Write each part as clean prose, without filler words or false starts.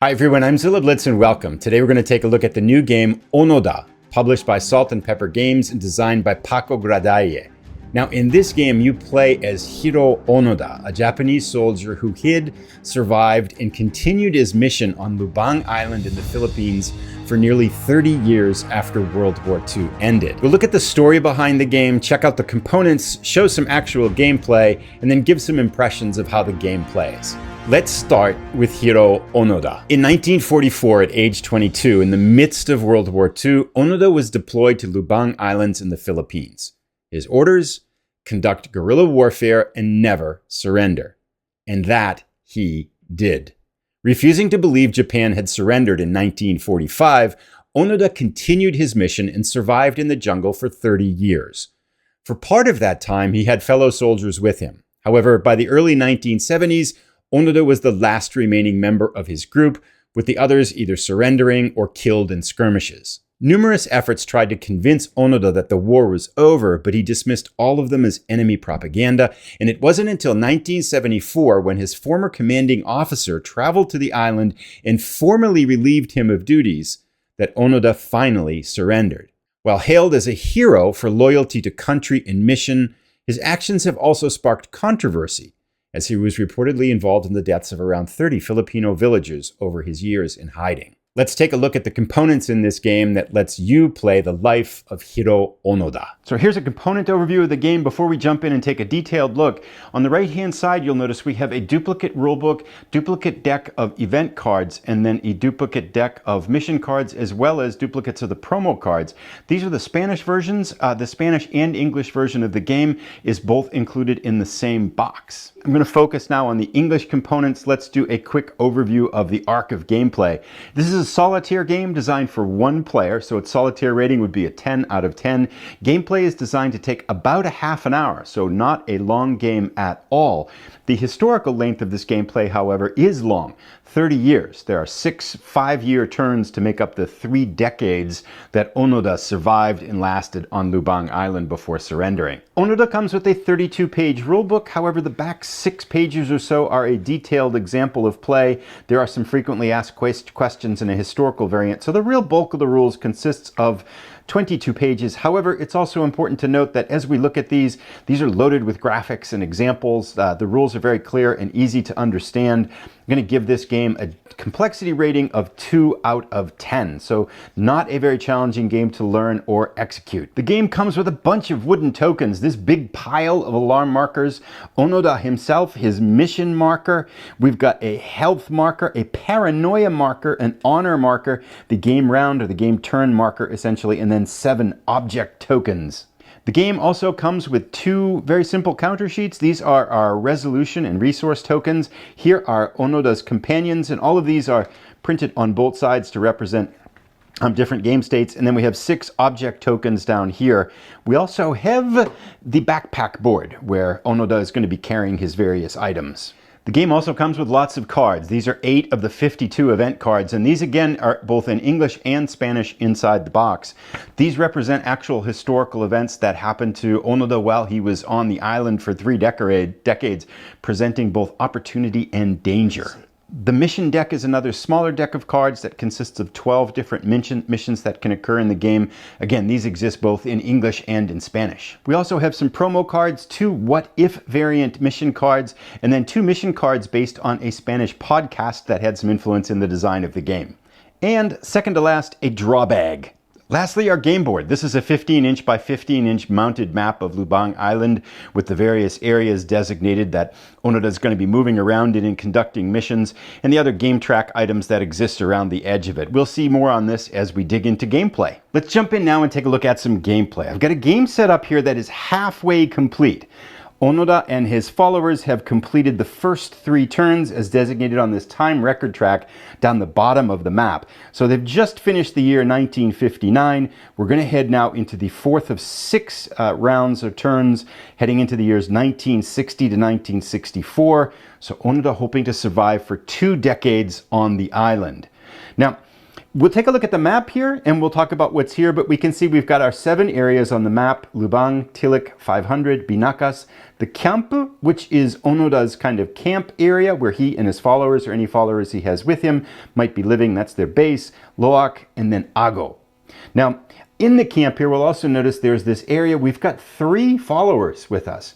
Hi everyone, I'm Zilla Blitz and welcome. Today we're going to take a look at the new game Onoda, published by Salt and Pepper Games and designed by Francisco Gradaille. Now in this game you play as Hiroo Onoda, a Japanese soldier who hid, survived, and continued his mission on Lubang Island in the Philippines for nearly 30 years after World War II ended. We'll look at the story behind the game, check out the components, show some actual gameplay, and then give some impressions of how the game plays. Let's start with Hiroo Onoda. In 1944, at age 22, in the midst of World War II, Onoda was deployed to Lubang Islands in the Philippines. His orders? Conduct guerrilla warfare and never surrender. And that he did. Refusing to believe Japan had surrendered in 1945, Onoda continued his mission and survived in the jungle for 30 years. For part of that time, he had fellow soldiers with him. However, by the early 1970s, Onoda was the last remaining member of his group, with the others either surrendering or killed in skirmishes. Numerous efforts tried to convince Onoda that the war was over, but he dismissed all of them as enemy propaganda, and it wasn't until 1974 when his former commanding officer traveled to the island and formally relieved him of duties that Onoda finally surrendered. While hailed as a hero for loyalty to country and mission, his actions have also sparked controversy, as he was reportedly involved in the deaths of around 30 Filipino villagers over his years in hiding. Let's take a look at the components in this game that lets you play the life of Hiroo Onoda. So here's a component overview of the game before we jump in and take a detailed look. On the right-hand side, you'll notice we have a duplicate rulebook, duplicate deck of event cards, and then a duplicate deck of mission cards, as well as duplicates of the promo cards. These are the Spanish versions. The Spanish and English version of the game is both included in the same box. I'm going to focus now on the English components. Let's do a quick overview of the arc of gameplay. This is a solitaire game designed for one player, so its solitaire rating would be a 10 out of 10. Gameplay is designed to take about a half an hour, so not a long game at all. The historical length of this gameplay, however, is long, 30 years. There are 6 5-year turns to make up the 3 decades that Onoda survived and lasted on Lubang Island before surrendering. Onoda comes with a 32-page rulebook. However, the back 6 pages or so are a detailed example of play. There are some frequently asked questions in a historical variant, so the real bulk of the rules consists of 22 pages. However, it's also important to note that as we look at these are loaded with graphics and examples. The rules are very clear and easy to understand. I'm going to give this game a complexity rating of 2 out of 10, so not a very challenging game to learn or execute. The game comes with a bunch of wooden tokens, this big pile of alarm markers, Onoda himself, his mission marker, we've got a health marker, a paranoia marker, an honor marker, the game round or the game turn marker essentially, and then 7 object tokens. The game also comes with 2 very simple counter sheets. These are our resolution and resource tokens. Here are Onoda's companions, and all of these are printed on both sides to represent different game states. And then we have 6 object tokens down here. We also have the backpack board where Onoda is going to be carrying his various items. The game also comes with lots of cards. These are 8 of the 52 event cards, and these again are both in English and Spanish inside the box. These represent actual historical events that happened to Onoda while he was on the island for 3 decades, presenting both opportunity and danger. The mission deck is another smaller deck of cards that consists of 12 different missions that can occur in the game. Again, these exist both in English and in Spanish. We also have some promo cards, 2 what-if variant mission cards, and then 2 mission cards based on a Spanish podcast that had some influence in the design of the game. And second to last, a draw bag. Lastly, our game board. This is a 15-inch by 15-inch mounted map of Lubang Island with the various areas designated that Onoda is going to be moving around in and conducting missions, and the other game track items that exist around the edge of it. We'll see more on this as we dig into gameplay. Let's jump in now and take a look at some gameplay. I've got a game set up here that is halfway complete. Onoda and his followers have completed the first 3 turns as designated on this time record track down the bottom of the map. So they've just finished the year 1959. We're going to head now into the 4th of 6 rounds of turns, heading into the years 1960 to 1964. So Onoda hoping to survive for 2 decades on the island. Now, We'll take a look at the map here and we'll talk about what's here, but we can see we've got our 7 areas on the map: Lubang, Tilik, 500, Binakas, the camp, which is Onoda's kind of camp area where he and his followers, or any followers he has with him, might be living. That's their base, Loak, and then Ago. Now, in the camp here, we'll also notice there's this area. We've got 3 followers with us.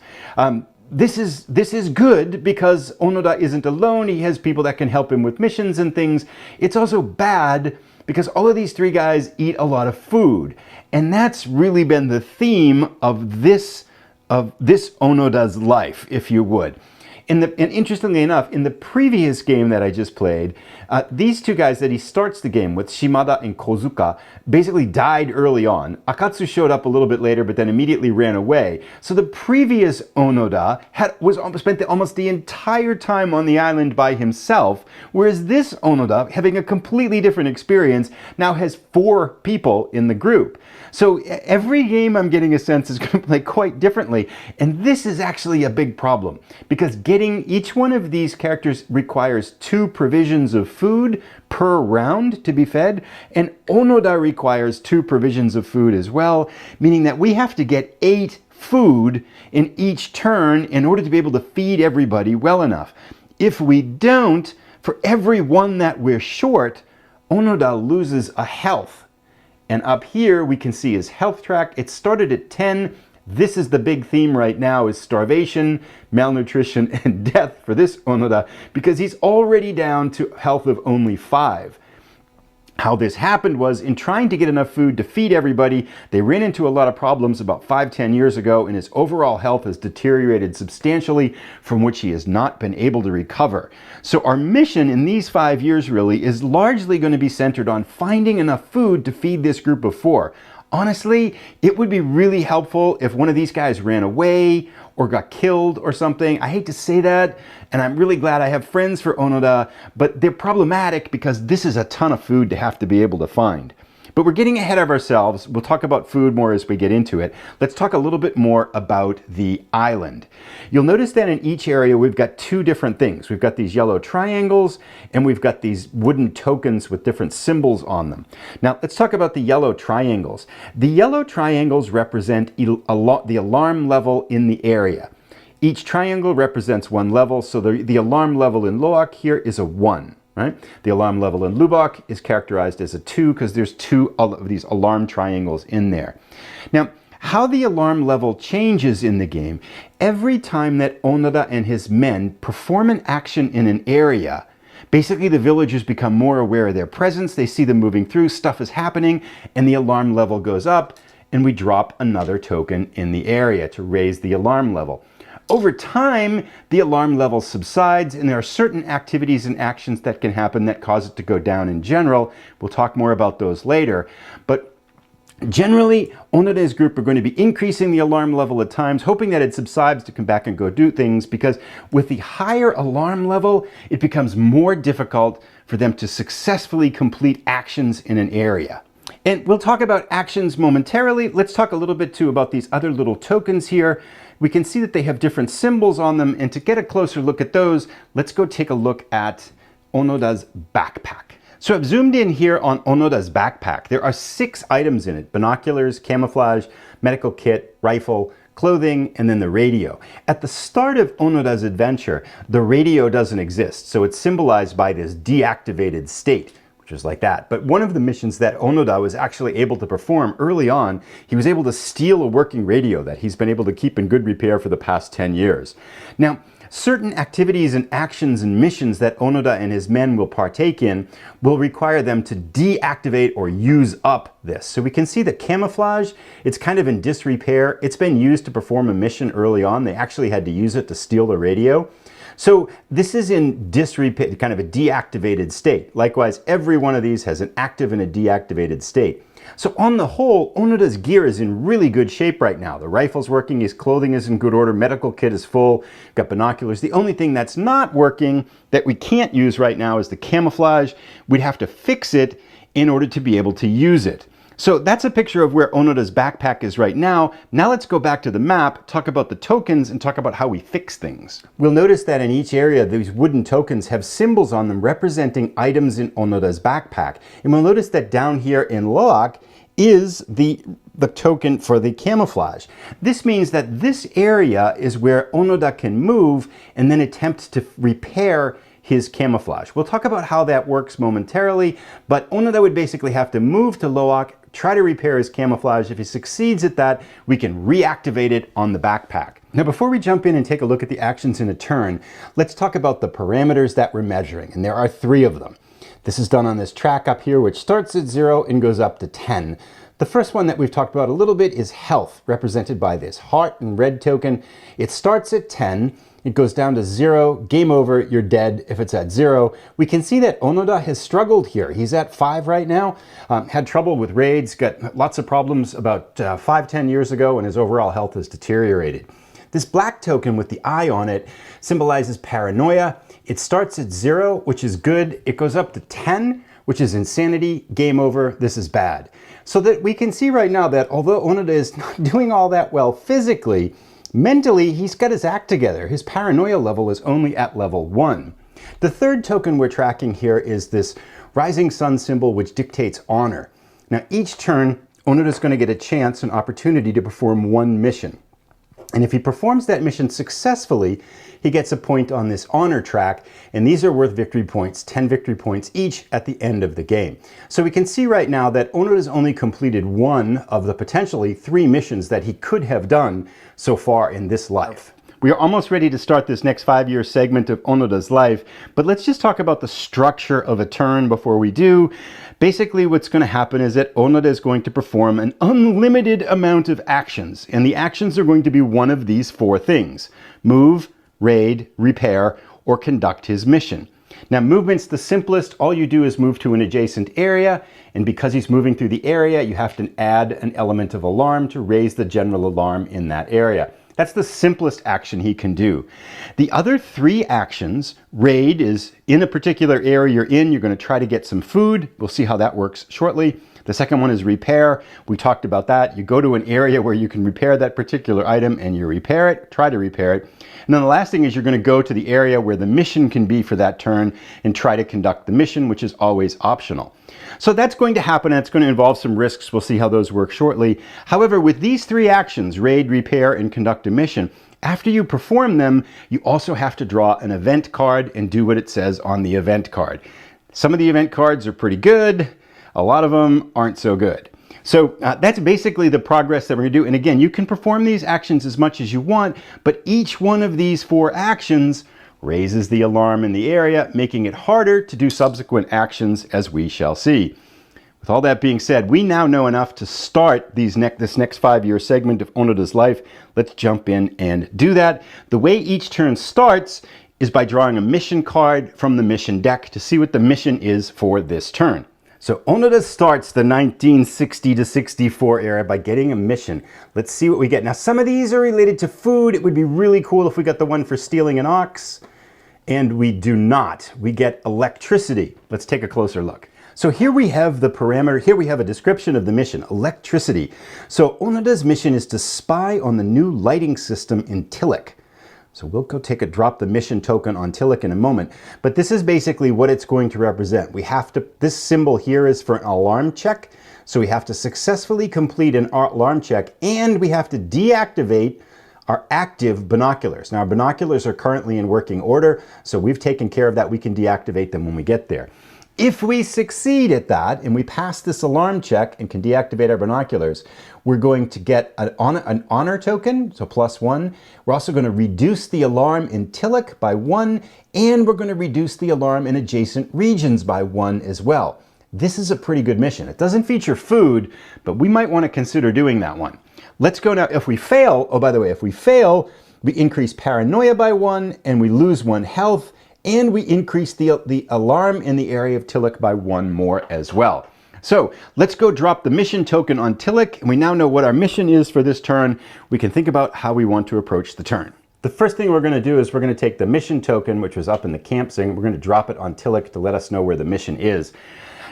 This is good because Onoda isn't alone. He has people that can help him with missions and things. It's also bad because all of these 3 guys eat a lot of food. And that's really been the theme of this Onoda's life, if you would. And interestingly enough, in the previous game that I just played, these 2 guys that he starts the game with, Shimada and Kozuka, basically died early on. Akatsu showed up a little bit later, but then immediately ran away. So the previous Onoda spent almost the entire time on the island by himself, whereas this Onoda, having a completely different experience, now has 4 people in the group. So every game I'm getting a sense is going to play quite differently. And this is actually a big problem because getting each one of these characters requires 2 provisions of food per round to be fed. And Onoda requires 2 provisions of food as well, meaning that we have to get 8 food in each turn in order to be able to feed everybody well enough. If we don't, for every one that we're short, Onoda loses a health. And up here we can see his health track. It started at 10. This is the big theme right now, is starvation, malnutrition, and death for this Onoda because he's already down to health of only 5. How this happened was, in trying to get enough food to feed everybody, they ran into a lot of problems about 5-10 years ago, and his overall health has deteriorated substantially, from which he has not been able to recover. So our mission in these 5 years really is largely going to be centered on finding enough food to feed this group of 4. Honestly, it would be really helpful if one of these guys ran away or got killed or something. I hate to say that, and I'm really glad I have friends for Onoda, but they're problematic because this is a ton of food to have to be able to find. But we're getting ahead of ourselves. We'll talk about food more as we get into it. Let's talk a little bit more about the island. You'll notice that in each area we've got 2 different things. We've got these yellow triangles and we've got these wooden tokens with different symbols on them. Now let's talk about the yellow triangles. The yellow triangles represent the alarm level in the area. Each triangle represents 1 level, so the alarm level in Loak here is a 1. Right? The alarm level in Lubang is characterized as a 2 because there's 2 of these alarm triangles in there. Now, how the alarm level changes in the game, every time that Onoda and his men perform an action in an area, basically the villagers become more aware of their presence, they see them moving through, stuff is happening, and the alarm level goes up, and we drop another token in the area to raise the alarm level. Over time, the alarm level subsides, and there are certain activities and actions that can happen that cause it to go down in general. We'll talk more about those later. But generally, Onoda's group are going to be increasing the alarm level at times, hoping that it subsides to come back and go do things, because with the higher alarm level, it becomes more difficult for them to successfully complete actions in an area. And we'll talk about actions momentarily. Let's talk a little bit too about these other little tokens here. We can see that they have different symbols on them, and to get a closer look at those, let's go take a look at Onoda's backpack. So I've zoomed in here on Onoda's backpack. There are 6 items in it: binoculars, camouflage, medical kit, rifle, clothing, and then the radio. At the start of Onoda's adventure, the radio doesn't exist, so it's symbolized by this deactivated state, which is like that. But one of the missions that Onoda was actually able to perform early on, he was able to steal a working radio that he's been able to keep in good repair for the past 10 years. Now, certain activities and actions and missions that Onoda and his men will partake in will require them to deactivate or use up this. So we can see that camouflage, it's kind of in disrepair. It's been used to perform a mission early on. They actually had to use it to steal the radio. So this is in disrepair, kind of a deactivated state. Likewise, every one of these has an active and a deactivated state. So on the whole, Onoda's gear is in really good shape right now. The rifle's working, his clothing is in good order, medical kit is full, got binoculars. The only thing that's not working, that we can't use right now, is the camouflage. We'd have to fix it in order to be able to use it. So that's a picture of where Onoda's backpack is right now. Now let's go back to the map, talk about the tokens, and talk about how we fix things. We'll notice that in each area, these wooden tokens have symbols on them representing items in Onoda's backpack. And we'll notice that down here in Loak is the token for the camouflage. This means that this area is where Onoda can move and then attempt to repair his camouflage. We'll talk about how that works momentarily, but Onoda would basically have to move to Loak, try to repair his camouflage. If he succeeds at that, we can reactivate it on the backpack. Now, before we jump in and take a look at the actions in a turn, let's talk about the parameters that we're measuring, and there are 3 of them. This is done on this track up here, which starts at 0 and goes up to 10. The first one that we've talked about a little bit is health, represented by this heart and red token. It starts at 10. It goes down to 0, game over, you're dead if it's at 0. We can see that Onoda has struggled here. He's at 5 right now, had trouble with raids, got lots of problems about 5-10 years ago, and his overall health has deteriorated. This black token with the eye on it symbolizes paranoia. It starts at 0, which is good. It goes up to 10, which is insanity, game over, this is bad. So that we can see right now that although Onoda is not doing all that well physically, mentally, he's got his act together. His paranoia level is only at level 1. The third token we're tracking here is this rising sun symbol, which dictates honor. Now, each turn, Onoda's going to get a chance, an opportunity to perform one mission. And if he performs that mission successfully, he gets a point on this honor track, and these are worth victory points, 10 victory points each at the end of the game. So we can see right now that Onoda's only completed 1 of the potentially 3 missions that he could have done so far in this life. We are almost ready to start this next 5-year segment of Onoda's life, but let's just talk about the structure of a turn before we do. Basically, what's going to happen is that Onoda is going to perform an unlimited amount of actions, and the actions are going to be one of these 4 things: move, raid, repair, or conduct his mission. Now, movement's the simplest. All you do is move to an adjacent area, and because he's moving through the area, you have to add an element of alarm to raise the general alarm in that area. That's the simplest action he can do. The other 3 actions, raid is in a particular area you're in, you're going to try to get some food. We'll see how that works shortly. The second one is repair. We talked about that. You go to an area where you can repair that particular item and you repair it, try to repair it. And then the last thing is you're going to go to the area where the mission can be for that turn and try to conduct the mission, which is always optional. So that's going to happen, and it's going to involve some risks. We'll see how those work shortly. However, with these 3 actions, raid, repair, and conduct a mission, after you perform them, you also have to draw an event card and do what it says on the event card. Some of the event cards are pretty good. A lot of them aren't so good. So that's basically the progress that we're going to do. And again, you can perform these actions as much as you want, but each one of these 4 actions raises the alarm in the area, making it harder to do subsequent actions, as we shall see. With all that being said, we now know enough to start this next 5-year segment of Onoda's life. Let's jump in and do that. The way each turn starts is by drawing a mission card from the mission deck to see what the mission is for this turn. So Onoda starts the 1960 to 64 era by getting a mission. Let's see what we get. Now, some of these are related to food. It would be really cool if we got the one for stealing an ox, and we do not. We get electricity. Let's take a closer look. So here we have the parameter. Here we have a description of the mission, electricity. So Onoda's mission is to spy on the new lighting system in Tilak. So we'll go drop the mission token on Tilak in a moment, but this is basically what it's going to represent. This symbol here is for an alarm check, so we have to successfully complete an alarm check, and we have to deactivate our active binoculars. Now, our binoculars are currently in working order, so we've taken care of that. We can deactivate them when we get there. If we succeed at that and we pass this alarm check and can deactivate our binoculars, we're going to get an honor token, so +1. We're also going to reduce the alarm in Tilak by 1, and we're going to reduce the alarm in adjacent regions by 1 as well. This is a pretty good mission. It doesn't feature food, but we might want to consider doing that one. Let's go now. If we fail, oh, by the way, if we fail, we increase paranoia by 1, and we lose 1 health, and we increase the alarm in the area of Tilak by 1 more as well. So let's go drop the mission token on Tilak, and we now know what our mission is for this turn. We can think about how we want to approach the turn. The first thing we're going to do is we're going to take the mission token, which was up in the camp thing, we're going to drop it on Tilak to let us know where the mission is.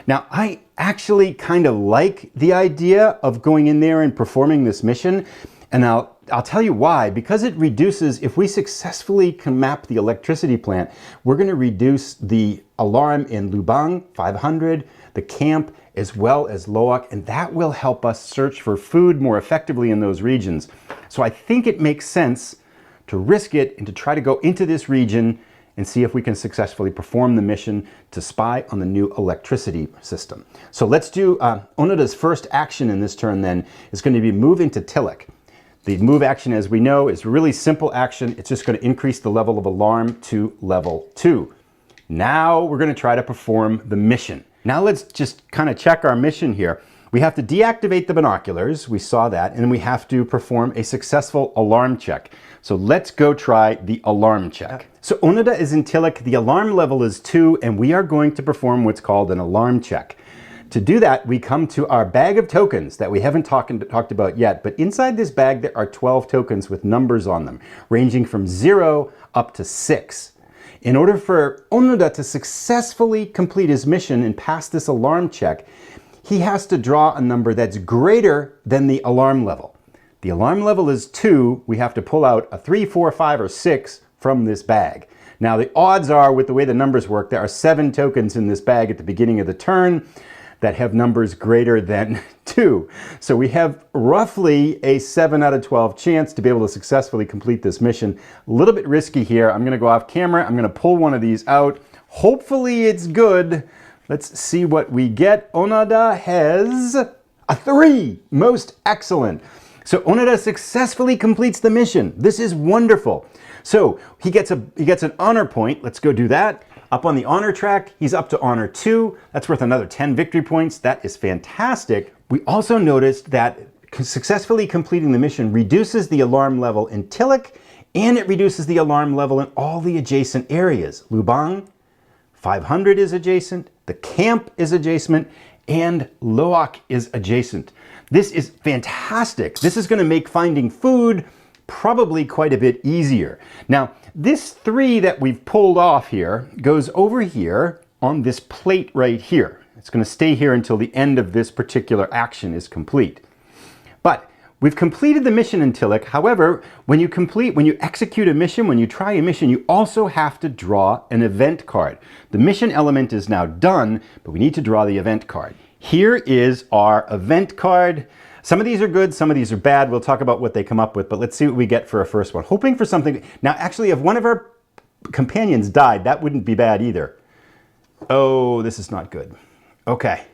Now, I actually kind of like the idea of going in there and performing this mission, and I'll tell you why. Because it reduces, if we successfully can map the electricity plant, we're going to reduce the alarm in Lubang 500, the camp, as well as Loak, and that will help us search for food more effectively in those regions. So I think it makes sense to risk it and to try to go into this region and see if we can successfully perform the mission to spy on the new electricity system. So let's do Onoda's first action in this turn then is going to be move into Tillich. The move action, as we know, is a really simple action. It's just going to increase the level of alarm to level 2. Now we're going to try to perform the mission. Now let's just kind of check our mission here. We have to deactivate the binoculars, we saw that, and then we have to perform a successful alarm check. So let's go try the alarm check. So Onoda is in Tillich, the alarm level is 2, and we are going to perform what's called an alarm check. To do that, we come to our bag of tokens that we haven't talked about yet, but inside this bag there are 12 tokens with numbers on them, ranging from 0 up to 6. In order for Onoda to successfully complete his mission and pass this alarm check, he has to draw a number that's greater than the alarm level. The alarm level is 2. We have to pull out a 3, 4, 5, or 6 from this bag. Now the odds are, with the way the numbers work, there are 7 tokens in this bag at the beginning of the turn that have numbers greater than 2. So we have roughly a 7 out of 12 chance to be able to successfully complete this mission. A little bit risky here. I'm going to go off camera. I'm going to pull one of these out. Hopefully it's good. Let's see what we get. Onoda has a 3. Most excellent. So Onoda successfully completes the mission. This is wonderful. So he gets an honor point. Let's go do that. Up on the honor track, he's up to honor 2. That's worth another 10 victory points. That is fantastic. We also noticed that successfully completing the mission reduces the alarm level in Tillich, and it reduces the alarm level in all the adjacent areas. Lubang 500 is adjacent, the camp is adjacent, and Loak is adjacent. This is fantastic. This is going to make finding food probably quite a bit easier. Now, this 3 that we've pulled off here goes over here on this plate right here. It's going to stay here until the end of this particular action is complete. But we've completed the mission in Tillich. However, when you execute a mission, when you try a mission, you also have to draw an event card. The mission element is now done, but we need to draw the event card. Here is our event card. Some of these are good, some of these are bad. We'll talk about what they come up with, but let's see what we get for our first one. Hoping for something. Now, actually, if one of our companions died, that wouldn't be bad either. Oh, this is not good. Okay.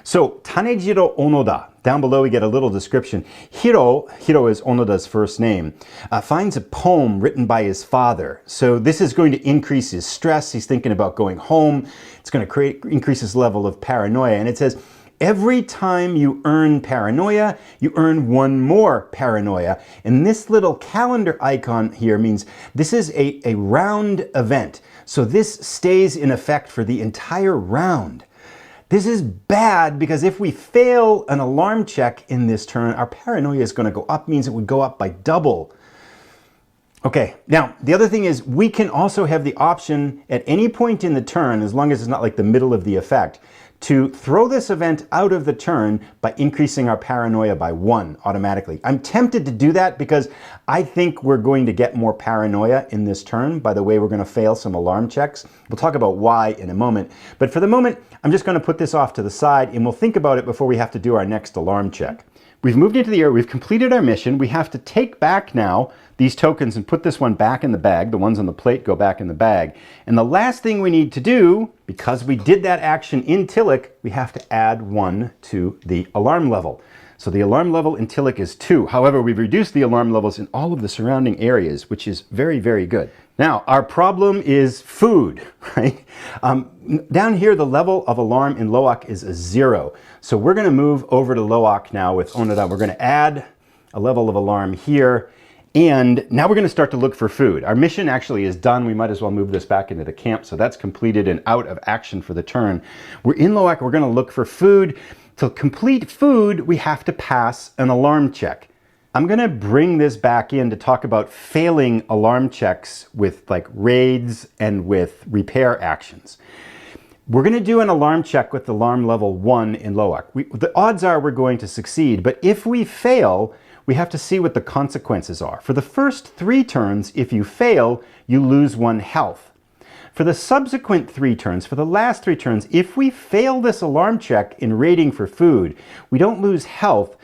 So, Tanejiro Onoda. Down below, we get a little description. Hiroo is Onoda's first name, finds a poem written by his father. So this is going to increase his stress. He's thinking about going home. It's going to increase his level of paranoia. And it says, every time you earn paranoia, you earn 1 more paranoia. And this little calendar icon here means this is a round event. So this stays in effect for the entire round. This is bad because if we fail an alarm check in this turn, our paranoia is going to go up, means it would go up by double. Okay, now the other thing is we can also have the option at any point in the turn, as long as it's not like the middle of the effect, to throw this event out of the turn by increasing our paranoia by 1 automatically. I'm tempted to do that because I think we're going to get more paranoia in this turn by the way we're going to fail some alarm checks. We'll talk about why in a moment. But for the moment, I'm just going to put this off to the side and we'll think about it before we have to do our next alarm check. We've moved into the area, we've completed our mission. We have to take back now these tokens and put this one back in the bag. The ones on the plate go back in the bag. And the last thing we need to do, because we did that action in Tillich, we have to add 1 to the alarm level. So the alarm level in Tillich is 2. However, we've reduced the alarm levels in all of the surrounding areas, which is very, very good. Now, our problem is food, right? Down here, the level of alarm in Loak is a 0. So we're going to move over to Loak now with Onoda. We're going to add a level of alarm here. And now we're going to start to look for food. Our mission actually is done. We might as well move this back into the camp. So that's completed and out of action for the turn. We're in Loak. We're going to look for food. To complete food, we have to pass an alarm check. I'm going to bring this back in to talk about failing alarm checks with like raids and with repair actions. We're going to do an alarm check with alarm level 1 in Loak. The odds are we're going to succeed, but if we fail, we have to see what the consequences are. For the first 3 turns, if you fail, you lose 1 health. For the subsequent 3 turns, for the last 3 turns, if we fail this alarm check in raiding for food, we don't lose health.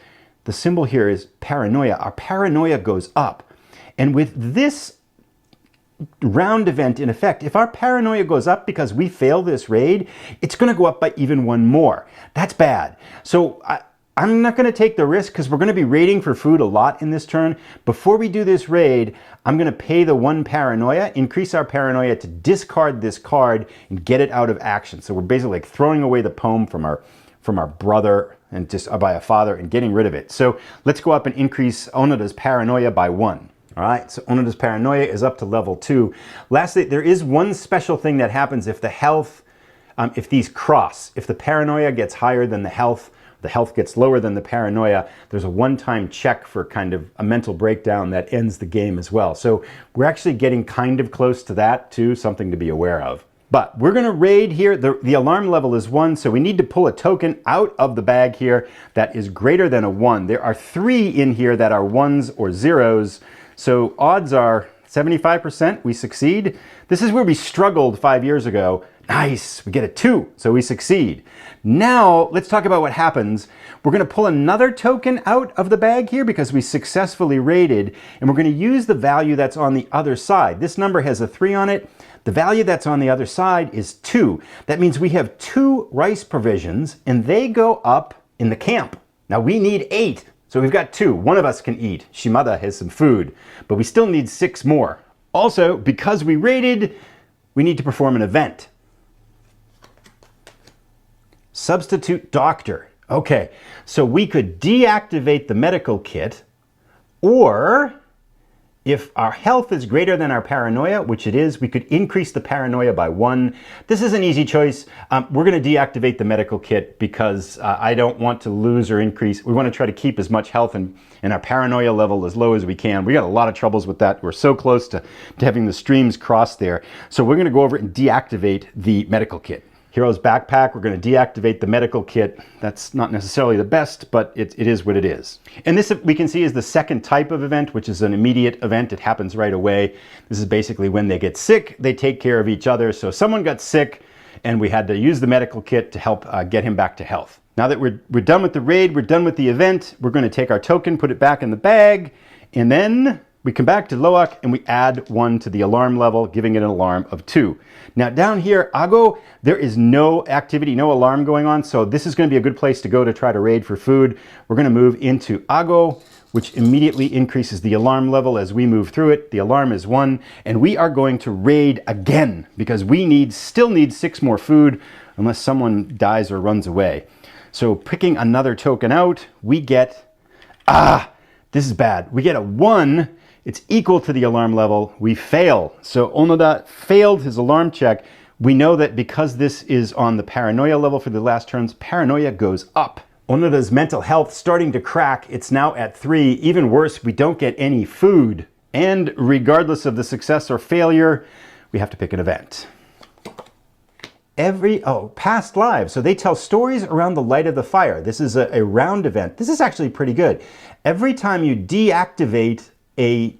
The symbol here is paranoia. Our paranoia goes up. And with this round event in effect, if our paranoia goes up because we fail this raid, it's going to go up by even 1 more. That's bad. So I'm not going to take the risk because we're going to be raiding for food a lot in this turn. Before we do this raid, I'm going to pay the 1 paranoia, increase our paranoia to discard this card and get it out of action. So we're basically like throwing away the poem from our brother and just by a father and getting rid of it. So let's go up and increase Onoda's paranoia by 1. All right, so Onoda's paranoia is up to level 2. Lastly, there is one special thing that happens if the health, if these cross. If the paranoia gets higher than the health gets lower than the paranoia, there's a one-time check for kind of a mental breakdown that ends the game as well. So we're actually getting kind of close to that too, something to be aware of. But we're going to raid here. The alarm level is 1, so we need to pull a token out of the bag here that is greater than a 1. There are 3 in here that are 1s or 0s. So odds are 75% we succeed. This is where we struggled 5 years ago. Nice, we get a 2, so we succeed. Now, let's talk about what happens. We're going to pull another token out of the bag here because we successfully raided, and we're going to use the value that's on the other side. This number has a 3 on it. The value that's on the other side is 2. That means we have 2 rice provisions, and they go up in the camp. Now, we need 8. So we've got 2. One of us can eat. Shimada has some food, but we still need 6 more. Also, because we raided, we need to perform an event. Substitute doctor. Okay, so we could deactivate the medical kit, or if our health is greater than our paranoia, which it is, we could increase the paranoia by 1. This is an easy choice. We're going to deactivate the medical kit because I don't want to lose or increase. We want to try to keep as much health and our paranoia level as low as we can. We got a lot of troubles with that. We're so close to having the streams cross there. So we're going to go over and deactivate the medical kit. Hiroo's backpack, we're going to deactivate the medical kit. That's not necessarily the best, but it is what it is. And this, we can see, is the second type of event, which is an immediate event. It happens right away. This is basically when they get sick, they take care of each other. So someone got sick, and we had to use the medical kit to help get him back to health. Now that we're done with the raid, we're done with the event, we're going to take our token, put it back in the bag, and then we come back to Loak and we add 1 to the alarm level, giving it an alarm of 2. Now down here, Ago, there is no activity, no alarm going on, so this is going to be a good place to go to try to raid for food. We're going to move into Ago, which immediately increases the alarm level as we move through it. The alarm is 1, and we are going to raid again because we still need 6 more food unless someone dies or runs away. So picking another token out, we get, this is bad. We get a 1. It's equal to the alarm level. We fail. So Onoda failed his alarm check. We know that because this is on the paranoia level for the last turns, paranoia goes up. Onoda's mental health starting to crack. It's now at 3. Even worse, we don't get any food. And regardless of the success or failure, we have to pick an event. Past lives. So they tell stories around the light of the fire. This is a round event. This is actually pretty good. Every time you deactivate a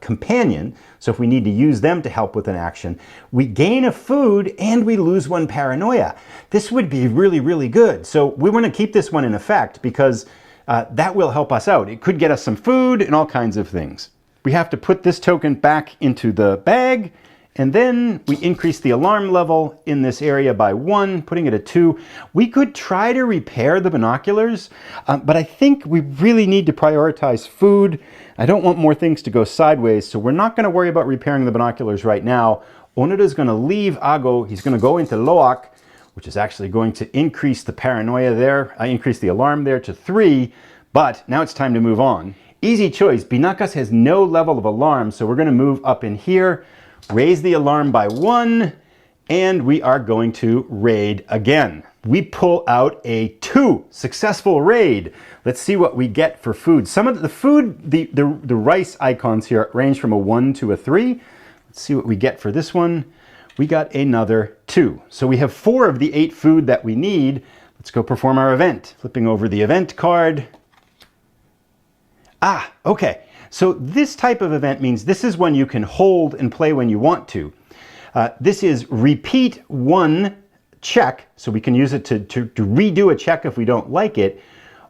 companion, so if we need to use them to help with an action, we gain a food and we lose 1 paranoia. This would be really, really good. So we want to keep this one in effect because that will help us out. It could get us some food and all kinds of things. We have to put this token back into the bag, and then we increase the alarm level in this area by 1, putting it at 2. We could try to repair the binoculars, but I think we really need to prioritize food. I don't want more things to go sideways, so we're not going to worry about repairing the binoculars right now. Onoda is going to leave Ago. He's going to go into Loak, which is actually going to increase the paranoia there, increase the alarm there to 3, but now it's time to move on. Easy choice. Binakas has no level of alarm, so we're going to move up in here, raise the alarm by 1, and we are going to raid again. We pull out a 2, successful raid. Let's see what we get for food. Some of the food, the rice icons here range from a 1 to a 3. Let's see what we get for this one. we got another 2. So we have 4 of the 8 food that we need. Let's go perform our event. Flipping over the event card. Ah, okay. So this type of event means this is one you can hold and play when you want to. This is repeat 1 check, so we can use it to redo a check if we don't like it,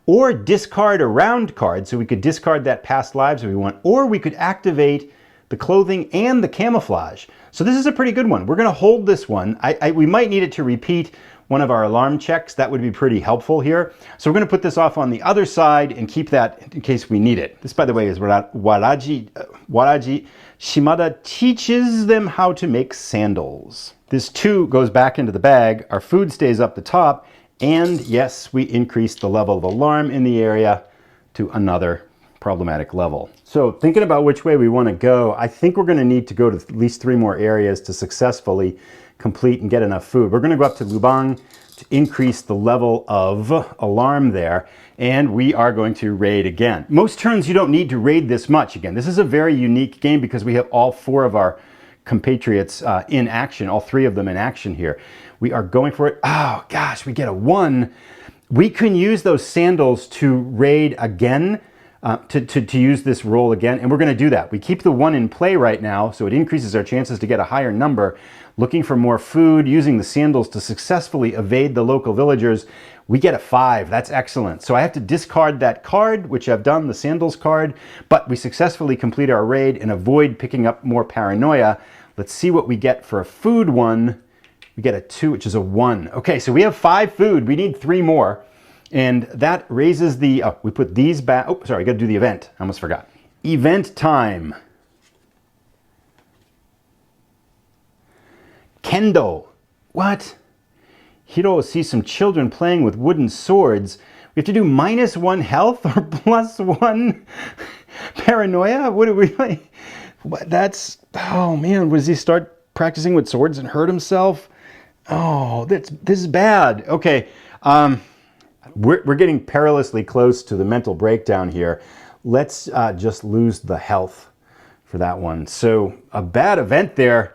or discard a round card, so we could discard that past lives if we want, or we could activate the clothing and the camouflage. So this is a pretty good one. We're going to hold this one. We might need it to repeat one of our alarm checks. That would be pretty helpful here. So we're going to put this off on the other side and keep that in case we need it. This, by the way, is Waraji Shimada teaches them how to make sandals. This 2 goes back into the bag. Our food stays up the top. And yes, we increase the level of alarm in the area to another problematic level. So thinking about which way we want to go, I think we're going to need to go to at least 3 more areas to successfully complete and get enough food. We're going to go up to Lubang to increase the level of alarm there, and we are going to raid again. Most turns you don't need to raid this much again. This is a very unique game because we have all 4 of our compatriots in action, all 3 of them in action here. We are going for it. Oh gosh, we get a 1. We can use those sandals to raid again, to use this roll again, and we're going to do that. We keep the 1 in play right now, so it increases our chances to get a higher number. Looking for more food, using the sandals to successfully evade the local villagers. We get a 5. That's excellent. So I have to discard that card, which I've done, the sandals card, but we successfully complete our raid and avoid picking up more paranoia. Let's see what we get for a food one. We get a 2, which is a 1. Okay, so we have 5 food. We need 3 more. And that raises the, we put these back. Oh, sorry, I got to do the event. I almost forgot. Event time. Kendo. What? Hiroo sees some children playing with wooden swords. We have to do -1 health or +1 paranoia? What do we like? That's, oh man, does he start practicing with swords and hurt himself? Oh, this is bad. Okay, we're getting perilously close to the mental breakdown here. Let's just lose the health for that one. So a bad event there.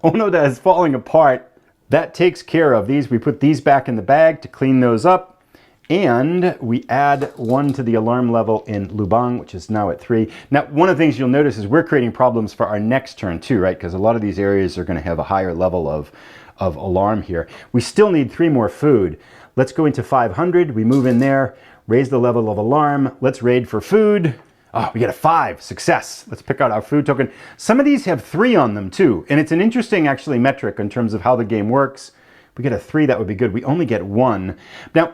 Onoda is falling apart. That takes care of these. We put these back in the bag to clean those up. And we add 1 to the alarm level in Lubang, which is now at 3. Now, one of the things you'll notice is we're creating problems for our next turn too, right? Because a lot of these areas are going to have a higher level of alarm here. We still need 3 more food. Let's go into 500. We move in there, raise the level of alarm. Let's raid for food. Oh, we get a 5. Success. Let's pick out our food token. Some of these have 3 on them too. And it's an interesting actually metric in terms of how the game works. If we get a 3, that would be good. We only get 1. Now,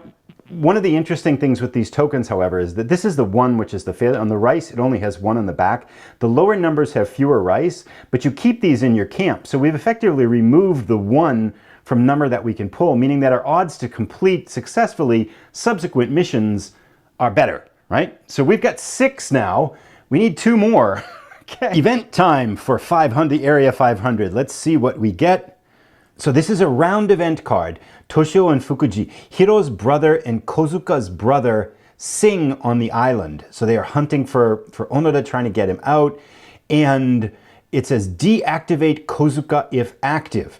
one of the interesting things with these tokens, however, is that this is the 1, which is the failure. On the rice, it only has 1 on the back. The lower numbers have fewer rice, but you keep these in your camp. So we've effectively removed the 1 from number that we can pull, meaning that our odds to complete successfully subsequent missions are better. Right? So we've got 6 now. We need 2 more. Okay. Event time for 500, area 500. Let's see what we get. So this is a round event card. Toshio and Fukuji, Hiroo's brother and Kozuka's brother, sing on the island. So they are hunting for Onoda, trying to get him out. And it says deactivate Kozuka if active.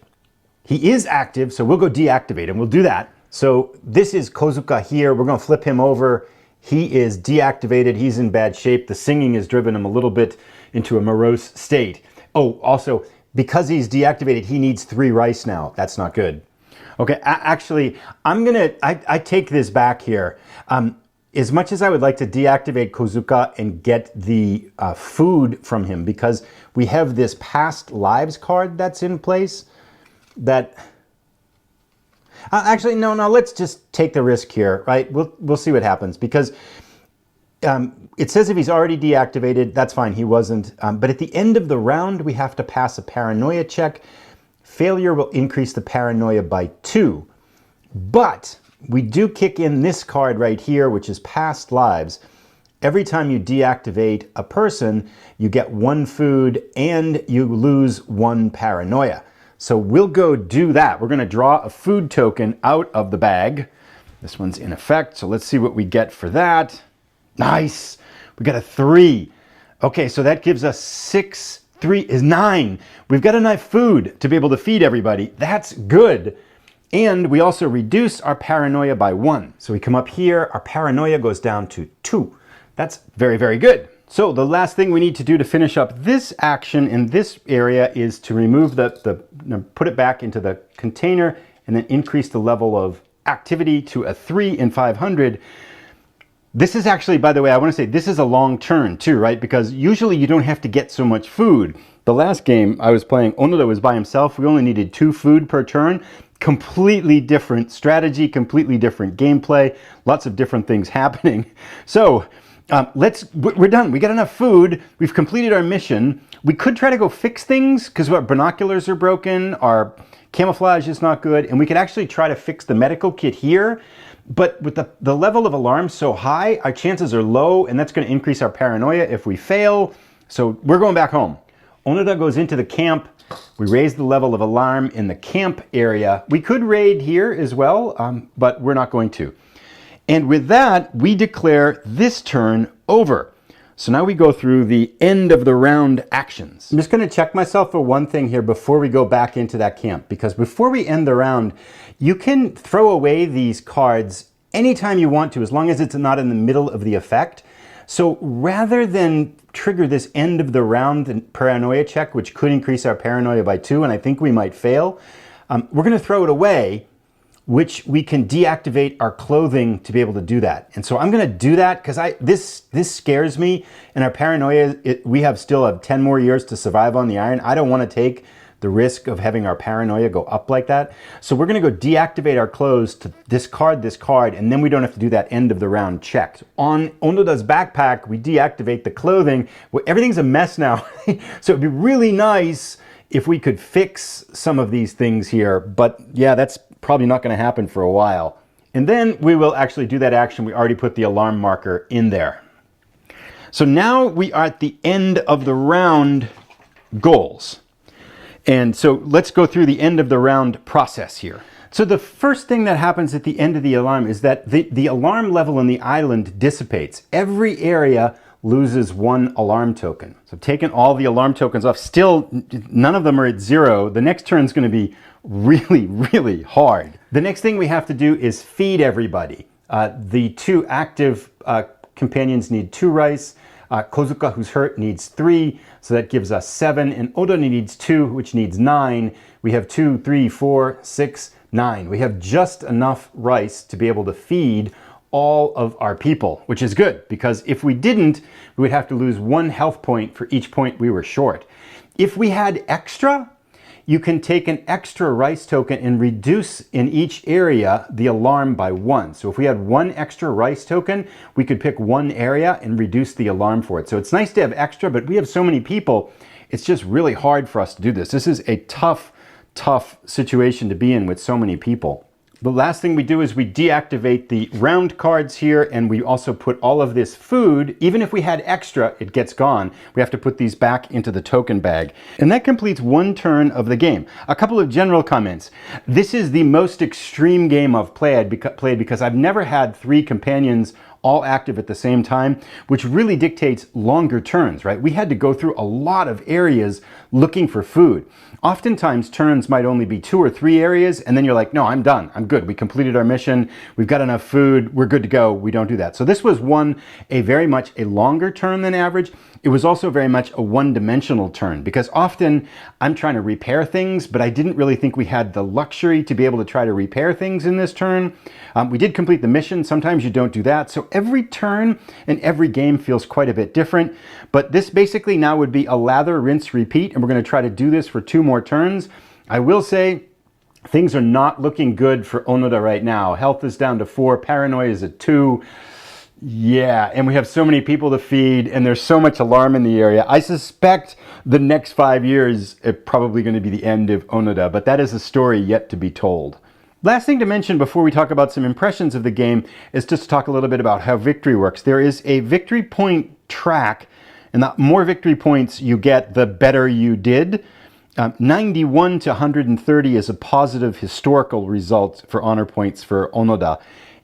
He is active, so we'll go deactivate him. We'll do that. So this is Kozuka here. We're going to flip him over. He is deactivated. He's in bad shape. The singing has driven him a little bit into a morose state. Oh, also, because he's deactivated, he needs 3 rice now. That's not good. Okay, actually, I take this back here. As much as I would like to deactivate Kozuka and get the food from him, because we have this past lives card that's in place, that... actually, no, let's just take the risk here, right? We'll see what happens, because it says if he's already deactivated, that's fine, he wasn't. But at the end of the round, we have to pass a paranoia check. Failure will increase the paranoia by 2. But we do kick in this card right here, which is past lives. Every time you deactivate a person, you get 1 food and you lose 1 paranoia. So we'll go do that. We're going to draw a food token out of the bag. This one's in effect, so let's see what we get for that. Nice! We got a 3. Okay, so that gives us 6 3 is 9. We've got enough food to be able to feed everybody. That's good. And we also reduce our paranoia by 1. So we come up here, our paranoia goes down to 2. That's very, very good. So the last thing we need to do to finish up this action in this area is to remove put it back into the container and then increase the level of activity to a 3 in 500. This is actually, by the way, I want to say this is a long turn too, right? Because usually you don't have to get so much food. The last game I was playing, Onoda was by himself. We only needed 2 food per turn. Completely different strategy, completely different gameplay, lots of different things happening. So we're done. We got enough food. We've completed our mission. We could try to go fix things because our binoculars are broken, our camouflage is not good, and we could actually try to fix the medical kit here. But with the level of alarm so high, our chances are low, and that's going to increase our paranoia if we fail. So we're going back home. Onoda goes into the camp. We raise the level of alarm in the camp area. We could raid here as well, but we're not going to. And with that, we declare this turn over. So now we go through the end of the round actions. I'm just going to check myself for one thing here before we go back into that camp, because before we end the round, you can throw away these cards anytime you want to, as long as it's not in the middle of the effect. So rather than trigger this end of the round paranoia check, which could increase our paranoia by 2, and I think we might fail, we're going to throw it away, which we can deactivate our clothing to be able to do that. And so I'm going to do that because this scares me, and our paranoia, we still have 10 more years to survive on the iron. I don't want to take the risk of having our paranoia go up like that. So we're going to go deactivate our clothes to discard this card, and then we don't have to do that end of the round check. On Onoda's backpack, we deactivate the clothing. Well, everything's a mess now. So it'd be really nice if we could fix some of these things here, but yeah, that's probably not going to happen for a while. And then we will actually do that action. We already put the alarm marker in there. So now we are at the end of the round goals. And so let's go through the end of the round process here. So the first thing that happens at the end of the alarm is that the alarm level on the island dissipates. Every area loses 1 alarm token. So taking all the alarm tokens off, still none of them are at 0. The next turn is going to be really, really hard. The next thing we have to do is feed everybody. The 2 active companions need 2 rice. Kozuka, who's hurt, needs 3, so that gives us 7, and Oda needs 2, which needs 9. We have 2, 3, 4, 6, 9. We have just enough rice to be able to feed all of our people, which is good, because if we didn't, we would have to lose 1 health point for each point we were short. If we had extra, you can take an extra rice token and reduce in each area the alarm by 1. So if we had 1 extra rice token, we could pick 1 area and reduce the alarm for it. So it's nice to have extra, but we have so many people, it's just really hard for us to do this. This is a tough situation to be in with so many people. The last thing we do is we deactivate the round cards here, and we also put all of this food. Even if we had extra, it gets gone. We have to put these back into the token bag. And that completes 1 turn of the game. A couple of general comments. This is the most extreme game I've played because I've never had 3 companions all active at the same time, which really dictates longer turns, right? We had to go through a lot of areas looking for food. Oftentimes turns might only be 2 or 3 areas, and then you're like, no, I'm done, I'm good, we completed our mission, we've got enough food, we're good to go. We don't do that. So this was very much a longer turn than average. It was also very much a one-dimensional turn, because often I'm trying to repair things, but I didn't really think we had the luxury to be able to try to repair things in this turn. We did complete the mission. Sometimes you don't do that. So every turn and every game feels quite a bit different. But this basically now would be a lather, rinse, repeat, and we're going to try to do this for 2 more turns. I will say things are not looking good for Onoda right now. Health is down to 4, paranoia is at 2. Yeah, and we have so many people to feed, and there's so much alarm in the area. I suspect the next 5 years are probably going to be the end of Onoda, but that is a story yet to be told. Last thing to mention before we talk about some impressions of the game is just to talk a little bit about how victory works. There is a victory point track, and the more victory points you get, the better you did. 91 to 130 is a positive historical result for honor points for Onoda.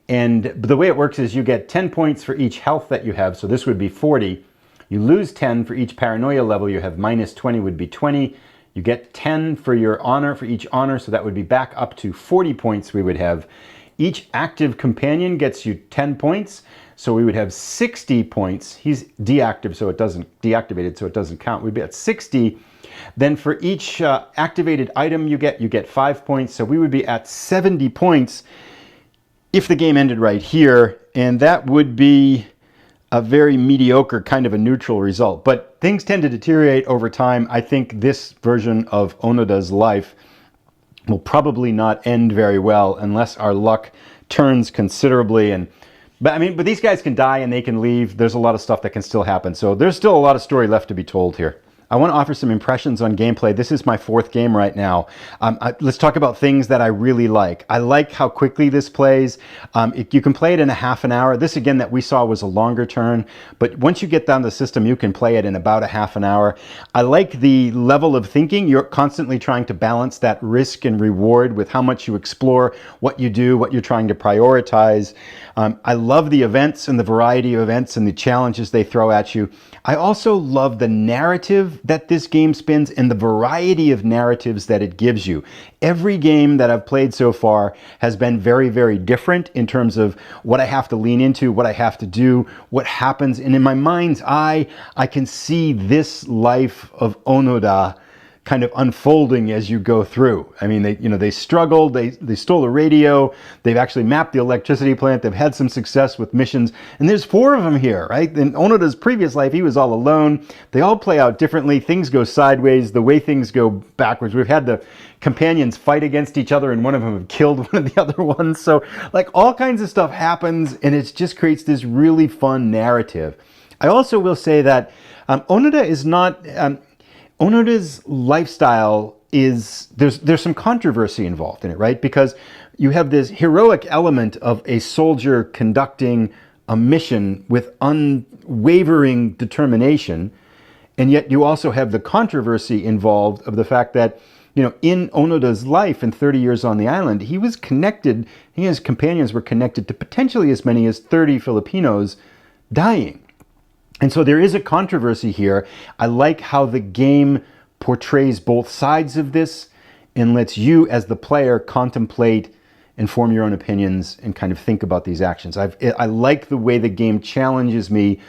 And the way it works is you get 10 points for each health that you have, so this would be 40. You lose 10 for each paranoia level. You have minus 20 would be 20. You get 10 for your honor, for each honor, so that would be back up to 40 points we would have. Each active companion gets you 10 points, so we would have 60 points. He's deactivated, so it doesn't count. We'd be at 60. Then for each activated item you get 5 points, so we would be at 70 points if the game ended right here, and that would be a very mediocre, kind of a neutral result. But things tend to deteriorate over time. I think this version of Onoda's life will probably not end very well unless our luck turns considerably. But these guys can die and they can leave. There's a lot of stuff that can still happen. So there's still a lot of story left to be told here. I want to offer some impressions on gameplay. This is my 4th game right now. Let's talk about things that I really like. I like how quickly this plays. You can play it in a half an hour. This, again, that we saw was a longer turn, but once you get down the system, you can play it in about a half an hour. I like the level of thinking. You're constantly trying to balance that risk and reward with how much you explore, what you do, what you're trying to prioritize. I love the events and the variety of events and the challenges they throw at you. I also love the narrative that this game spins and the variety of narratives that it gives you. Every game that I've played so far has been very, very different in terms of what I have to lean into, what I have to do, what happens. And in my mind's eye, I can see this life of Onoda kind of unfolding as you go through. I mean, they struggled, they stole a radio, they've actually mapped the electricity plant, they've had some success with missions, and there's 4 of them here, right? In Onoda's previous life, he was all alone. They all play out differently. Things go sideways, the way things go backwards. We've had the companions fight against each other, and one of them have killed one of the other ones. So, like, all kinds of stuff happens, and it just creates this really fun narrative. I also will say that Onoda is not... Onoda's lifestyle is, there's some controversy involved in it, right? Because you have this heroic element of a soldier conducting a mission with unwavering determination, and yet you also have the controversy involved of the fact that, in Onoda's life in 30 years on the island, he was connected, he and his companions were connected to potentially as many as 30 Filipinos dying. And so there is a controversy here. I like how the game portrays both sides of this and lets you as the player contemplate and form your own opinions and kind of think about these actions. I like the way the game challenges me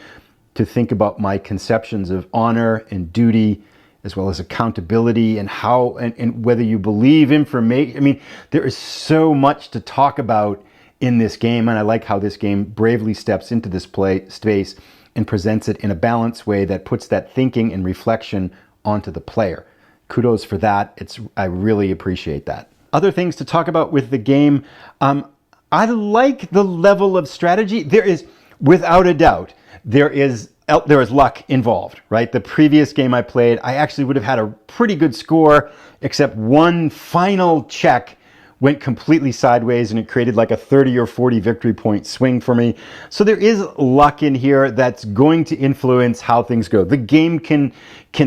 to think about my conceptions of honor and duty, as well as accountability, and how and whether you believe information. There is so much to talk about in this game, and I like how this game bravely steps into this space and presents it in a balanced way that puts that thinking and reflection onto the player. Kudos for that. I really appreciate that. Other things to talk about with the game. I like the level of strategy. There is, without a doubt, there is luck involved, right? The previous game I played, I actually would have had a pretty good score, except one final check went completely sideways and it created like a 30 or 40 victory point swing for me. So there is luck in here that's going to influence how things go. The game can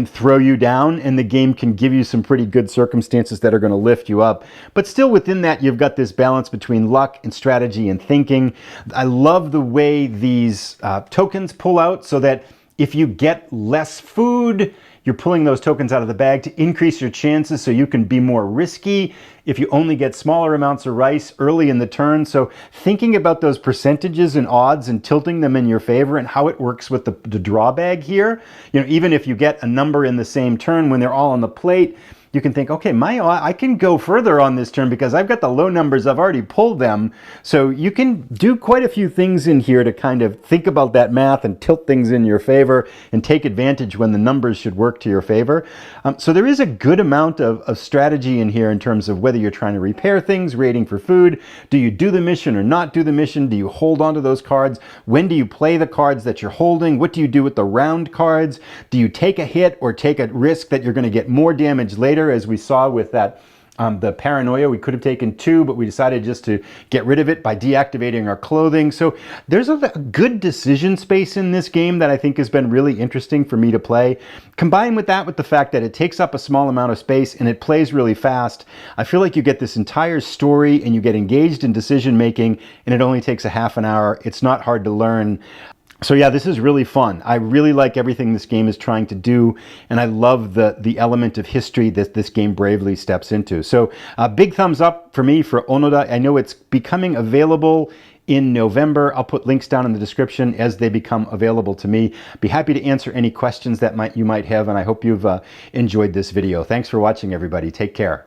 throw you down, and the game can give you some pretty good circumstances that are going to lift you up. But still within that, you've got this balance between luck and strategy and thinking. I love the way these tokens pull out, so that if you get less food, you're pulling those tokens out of the bag to increase your chances so you can be more risky if you only get smaller amounts of rice early in the turn. So thinking about those percentages and odds and tilting them in your favor, and how it works with the draw bag here. Even if you get a number in the same turn when they're all on the plate, you can think, okay, I can go further on this turn because I've got the low numbers, I've already pulled them. So you can do quite a few things in here to kind of think about that math and tilt things in your favor and take advantage when the numbers should work to your favor. So there is a good amount of strategy in here in terms of whether you're trying to repair things, raiding for food. Do you do the mission or not do the mission? Do you hold on to those cards? When do you play the cards that you're holding? What do you do with the round cards? Do you take a hit or take a risk that you're going to get more damage later? As we saw with that, the paranoia, we could have taken 2, but we decided just to get rid of it by deactivating our clothing. So there's a good decision space in this game that I think has been really interesting for me to play. Combined with that, with the fact that it takes up a small amount of space and it plays really fast, I feel like you get this entire story and you get engaged in decision making, and it only takes a half an hour. It's not hard to learn. So yeah, this is really fun. I really like everything this game is trying to do, and I love the element of history that this game bravely steps into. So big thumbs up for me for Onoda. I know it's becoming available in November. I'll put links down in the description as they become available to me. Be happy to answer any questions that you might have, and I hope you've enjoyed this video. Thanks for watching, everybody. Take care.